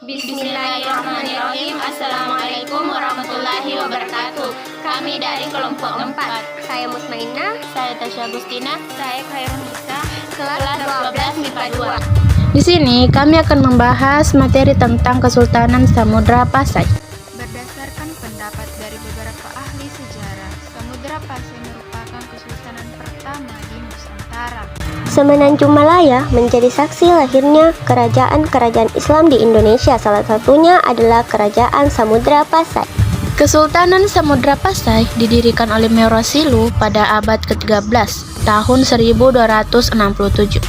Bismillahirrahmanirrahim. Assalamualaikum warahmatullahi wabarakatuh. Kami dari kelompok 4. Saya Mutmainah. Saya Tasya Agustina. Saya Khairunisa. Kelas 12 MIPA 2. Di sini kami akan membahas materi tentang Kesultanan Samudra Pasai. Berdasarkan pendapat dari beberapa ahli sejarah, Samudra Pasai merupakan kesultanan pertama di Nusantara. Semenanjung Malaya menjadi saksi lahirnya kerajaan-kerajaan Islam di Indonesia. Salah satunya adalah Kerajaan Samudra Pasai. Kesultanan Samudra Pasai didirikan oleh Meroe pada abad ke-13, tahun 1267.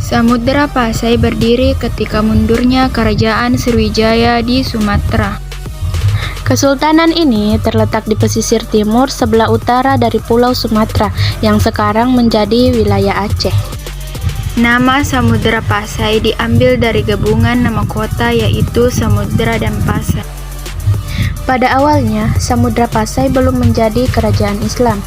Samudra Pasai berdiri ketika mundurnya Kerajaan Sriwijaya di Sumatera. Kesultanan ini terletak di pesisir timur sebelah utara dari Pulau Sumatera yang sekarang menjadi wilayah Aceh. Nama Samudra Pasai diambil dari gabungan nama kota yaitu Samudra dan Pasai. Pada awalnya, Samudra Pasai belum menjadi kerajaan Islam.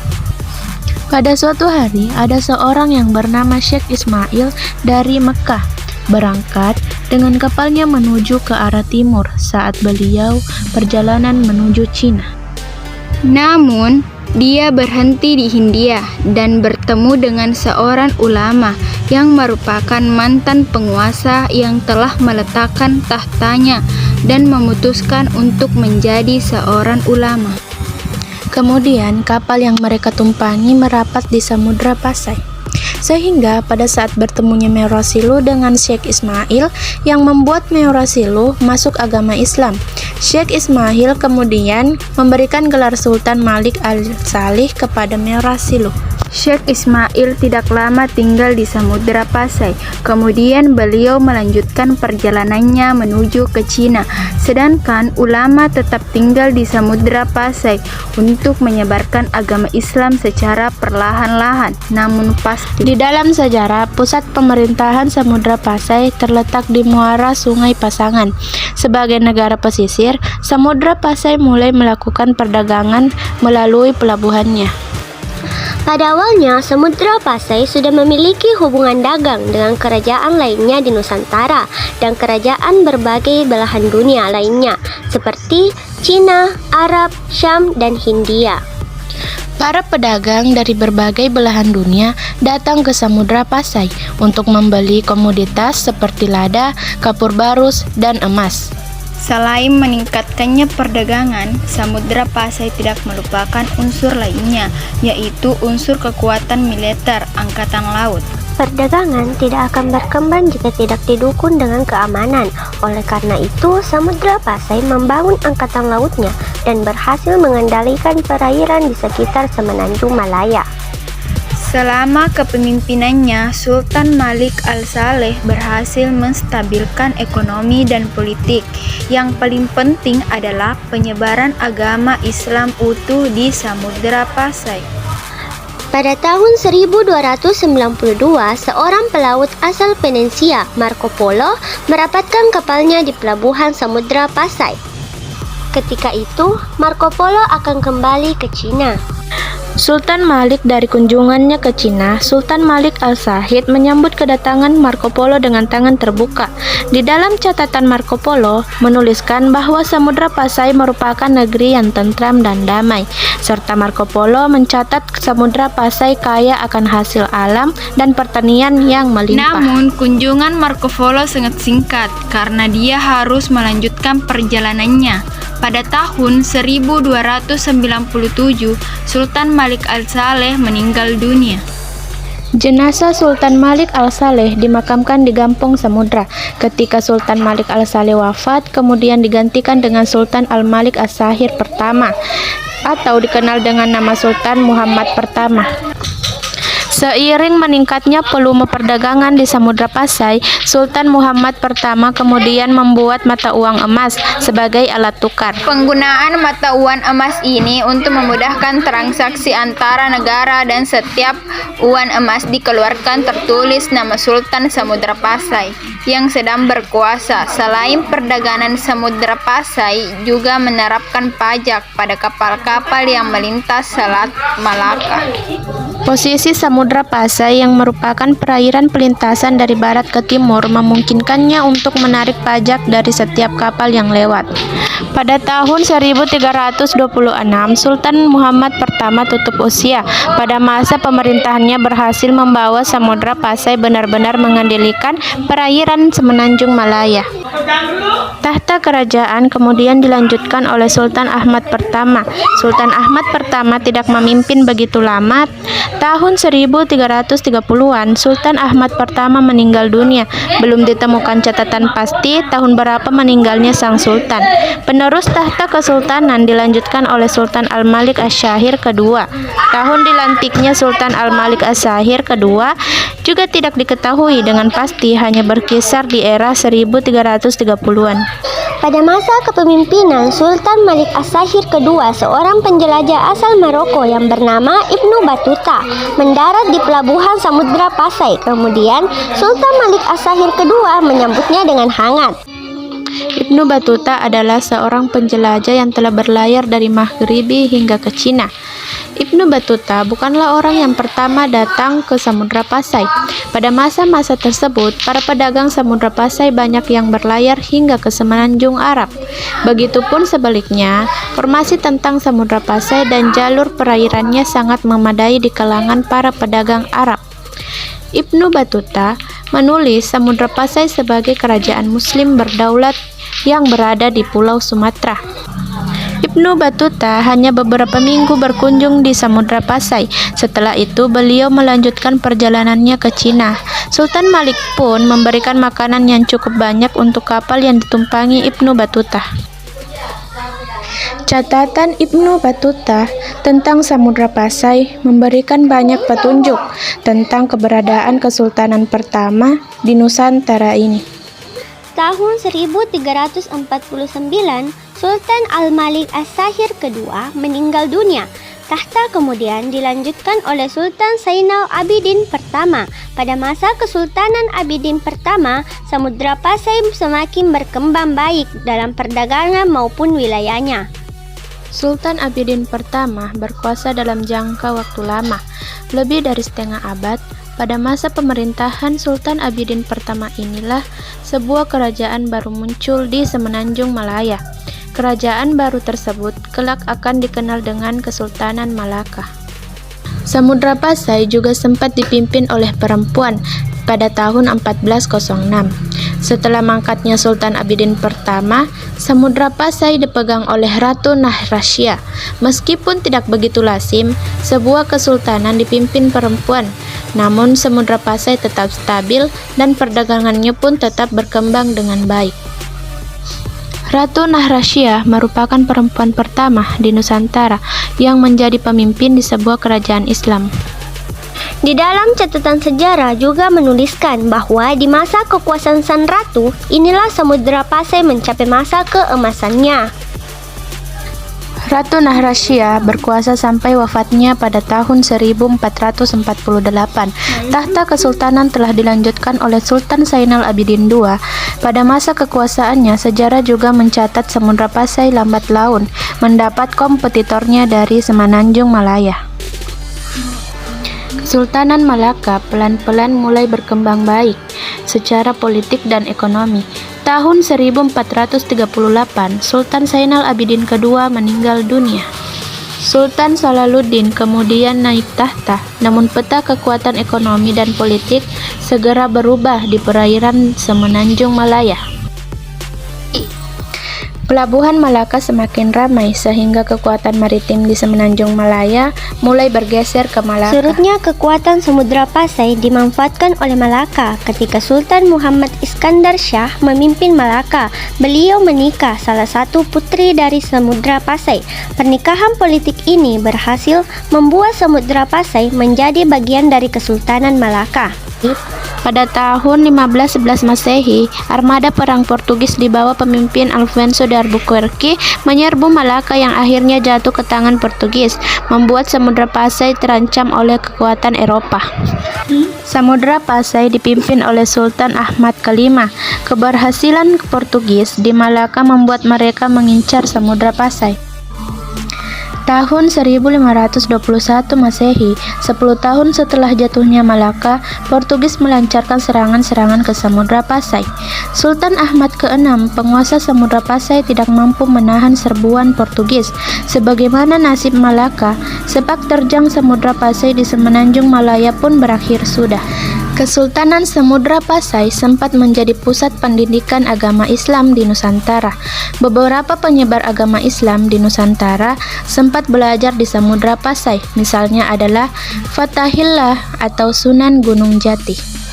Pada suatu hari, ada seorang yang bernama Syekh Ismail dari Mekah berangkat dengan kapalnya menuju ke arah timur saat beliau perjalanan menuju Cina. Namun, dia berhenti di Hindia dan bertemu dengan seorang ulama yang merupakan mantan penguasa yang telah meletakkan tahtanya dan memutuskan untuk menjadi seorang ulama. Kemudian kapal yang mereka tumpangi merapat di Samudra Pasai. Sehingga pada saat bertemunya Meroe dengan Syekh Ismail yang membuat Meroe masuk agama Islam. Syekh Ismail kemudian memberikan gelar Sultan Malik Al-Salih kepada Meroe. Syekh Ismail tidak lama tinggal di Samudra Pasai. Kemudian beliau melanjutkan perjalanannya menuju ke Cina. Sedangkan ulama tetap tinggal di Samudra Pasai untuk menyebarkan agama Islam secara perlahan-lahan, namun pasti. Di dalam sejarah, pusat pemerintahan Samudra Pasai terletak di muara Sungai Pasangan. Sebagai negara pesisir, Samudra Pasai mulai melakukan perdagangan melalui pelabuhannya. Pada awalnya, Samudra Pasai sudah memiliki hubungan dagang dengan kerajaan lainnya di Nusantara dan kerajaan berbagai belahan dunia lainnya seperti Cina, Arab, Syam, dan Hindia. Para pedagang dari berbagai belahan dunia datang ke Samudra Pasai untuk membeli komoditas seperti lada, kapur barus, dan emas. Selain meningkatkannya perdagangan, Samudra Pasai tidak melupakan unsur lainnya, yaitu unsur kekuatan militer angkatan laut. Perdagangan tidak akan berkembang jika tidak didukung dengan keamanan. Oleh karena itu, Samudra Pasai membangun angkatan lautnya dan berhasil mengendalikan perairan di sekitar Semenanjung Malaya. Selama kepemimpinannya, Sultan Malik Al-Saleh berhasil menstabilkan ekonomi dan politik. Yang paling penting adalah penyebaran agama Islam utuh di Samudra Pasai. Pada tahun 1292, seorang pelaut asal Venesia, Marco Polo, merapatkan kapalnya di pelabuhan Samudra Pasai. Ketika itu, Marco Polo akan kembali ke Cina. Sultan Malik dari kunjungannya ke Cina, Sultan Malik Al-Sahid menyambut kedatangan Marco Polo dengan tangan terbuka. Di dalam catatan Marco Polo menuliskan bahwa Samudra Pasai merupakan negeri yang tentram dan damai, serta Marco Polo mencatat Samudra Pasai kaya akan hasil alam dan pertanian yang melimpah. Namun, kunjungan Marco Polo sangat singkat karena dia harus melanjutkan perjalanannya. Pada tahun 1297, Sultan Malik Al-Saleh meninggal dunia. Jenazah Sultan Malik Al-Saleh dimakamkan di Gampong Samudra. Ketika Sultan Malik Al-Saleh wafat, kemudian digantikan dengan Sultan Al-Malik As-Sahir pertama atau dikenal dengan nama Sultan Muhammad pertama. Seiring meningkatnya volume perdagangan di Samudra Pasai, Sultan Muhammad pertama kemudian membuat mata uang emas sebagai alat tukar. Penggunaan mata uang emas ini untuk memudahkan transaksi antara negara dan setiap uang emas dikeluarkan tertulis nama Sultan Samudra Pasai yang sedang berkuasa. Selain perdagangan, Samudra Pasai juga menerapkan pajak pada kapal-kapal yang melintas Selat Malaka. Posisi Samudra Pasai yang merupakan perairan pelintasan dari barat ke timur memungkinkannya untuk menarik pajak dari setiap kapal yang lewat. Pada tahun 1326, Sultan Muhammad pertama tutup usia. Pada masa pemerintahannya berhasil membawa Samudra Pasai benar-benar mengendalikan perairan semenanjung Malaya. Tahta kerajaan kemudian dilanjutkan oleh Sultan Ahmad pertama. Sultan Ahmad pertama tidak memimpin begitu lama. Tahun 1330-an, Sultan Ahmad pertama meninggal dunia. Belum ditemukan catatan pasti tahun berapa meninggalnya sang sultan. Penerus tahta kesultanan dilanjutkan oleh Sultan Al-Malik Asy-Syahir kedua. Tahun dilantiknya Sultan Al-Malik Asy-Syahir kedua juga tidak diketahui dengan pasti, hanya berkisar di era 1330-an. Pada masa kepemimpinan Sultan Malik As-Syahir kedua, seorang penjelajah asal Maroko yang bernama Ibnu Battuta mendarat di pelabuhan Samudra Pasai. Kemudian Sultan Malik As-Syahir kedua menyambutnya dengan hangat. Ibnu Battuta adalah seorang penjelajah yang telah berlayar dari Maghribi hingga ke Cina. Ibnu Battuta bukanlah orang yang pertama datang ke Samudra Pasai. Pada masa-masa tersebut, para pedagang Samudra Pasai banyak yang berlayar hingga ke semenanjung Arab. Begitupun sebaliknya, informasi tentang Samudra Pasai dan jalur perairannya sangat memadai di kalangan para pedagang Arab. Ibnu Battuta menulis Samudra Pasai sebagai kerajaan Muslim berdaulat yang berada di Pulau Sumatera. Ibnu Battuta hanya beberapa minggu berkunjung di Samudra Pasai. Setelah itu beliau melanjutkan perjalanannya ke Cina. Sultan Malik pun memberikan makanan yang cukup banyak untuk kapal yang ditumpangi Ibnu Battuta. Catatan Ibnu Battuta tentang Samudra Pasai memberikan banyak petunjuk tentang keberadaan Kesultanan pertama di Nusantara ini. Tahun 1349, Sultan Al-Malik As-Syahir kedua meninggal dunia. Tahta kemudian dilanjutkan oleh Sultan Zainal Abidin pertama. Pada masa Kesultanan Abidin pertama, Samudra Pasai semakin berkembang baik dalam perdagangan maupun wilayahnya. Sultan Abidin pertama berkuasa dalam jangka waktu lama, lebih dari setengah abad. Pada masa pemerintahan Sultan Abidin pertama inilah sebuah kerajaan baru muncul di semenanjung Malaya. Kerajaan baru tersebut kelak akan dikenal dengan Kesultanan Malaka. Samudra Pasai juga sempat dipimpin oleh perempuan pada tahun 1406. Setelah mangkatnya Sultan Abidin pertama, Samudra Pasai dipegang oleh Ratu Nahrasya. Meskipun tidak begitu lazim, sebuah kesultanan dipimpin perempuan, namun Samudra Pasai tetap stabil dan perdagangannya pun tetap berkembang dengan baik. Ratu Nahrasya merupakan perempuan pertama di Nusantara yang menjadi pemimpin di sebuah kerajaan Islam. Di dalam catatan sejarah juga menuliskan bahwa di masa kekuasaan Sang Ratu, inilah Samudra Pasai mencapai masa keemasannya. Ratu Nahrasya berkuasa sampai wafatnya pada tahun 1448. Tahta kesultanan telah dilanjutkan oleh Sultan Zainal Abidin II. Pada masa kekuasaannya, sejarah juga mencatat Samudra Pasai lambat laun mendapat kompetitornya dari Semenanjung Malaya. Kesultanan Malaka pelan-pelan mulai berkembang baik secara politik dan ekonomi. Tahun 1438, Sultan Zainal Abidin II meninggal dunia. Sultan Salaluddin kemudian naik tahta, namun peta kekuatan ekonomi dan politik segera berubah di perairan Semenanjung Malaya. Pelabuhan Malaka semakin ramai sehingga kekuatan maritim di Semenanjung Malaya mulai bergeser ke Malaka. Surutnya kekuatan Samudra Pasai dimanfaatkan oleh Malaka ketika Sultan Muhammad Iskandar Shah memimpin Malaka. Beliau menikah salah satu putri dari Samudra Pasai. Pernikahan politik ini berhasil membuat Samudra Pasai menjadi bagian dari Kesultanan Malaka. Pada tahun 1511 Masehi, armada perang Portugis di bawah pemimpin Alfonso de Albuquerque menyerbu Malaka yang akhirnya jatuh ke tangan Portugis, membuat Samudra Pasai terancam oleh kekuatan Eropa. Samudra Pasai dipimpin oleh Sultan Ahmad kelima. Keberhasilan Portugis di Malaka membuat mereka mengincar Samudra Pasai. Tahun 1521 Masehi, 10 tahun setelah jatuhnya Malaka, Portugis melancarkan serangan-serangan ke Samudra Pasai. Sultan Ahmad ke-6, penguasa Samudra Pasai, tidak mampu menahan serbuan Portugis. Sebagaimana nasib Malaka, sepak terjang Samudra Pasai di semenanjung Malaya pun berakhir sudah. Kesultanan Samudra Pasai sempat menjadi pusat pendidikan agama Islam di Nusantara. Beberapa penyebar agama Islam di Nusantara sempat belajar di Samudra Pasai, misalnya adalah Fathahillah atau Sunan Gunung Jati.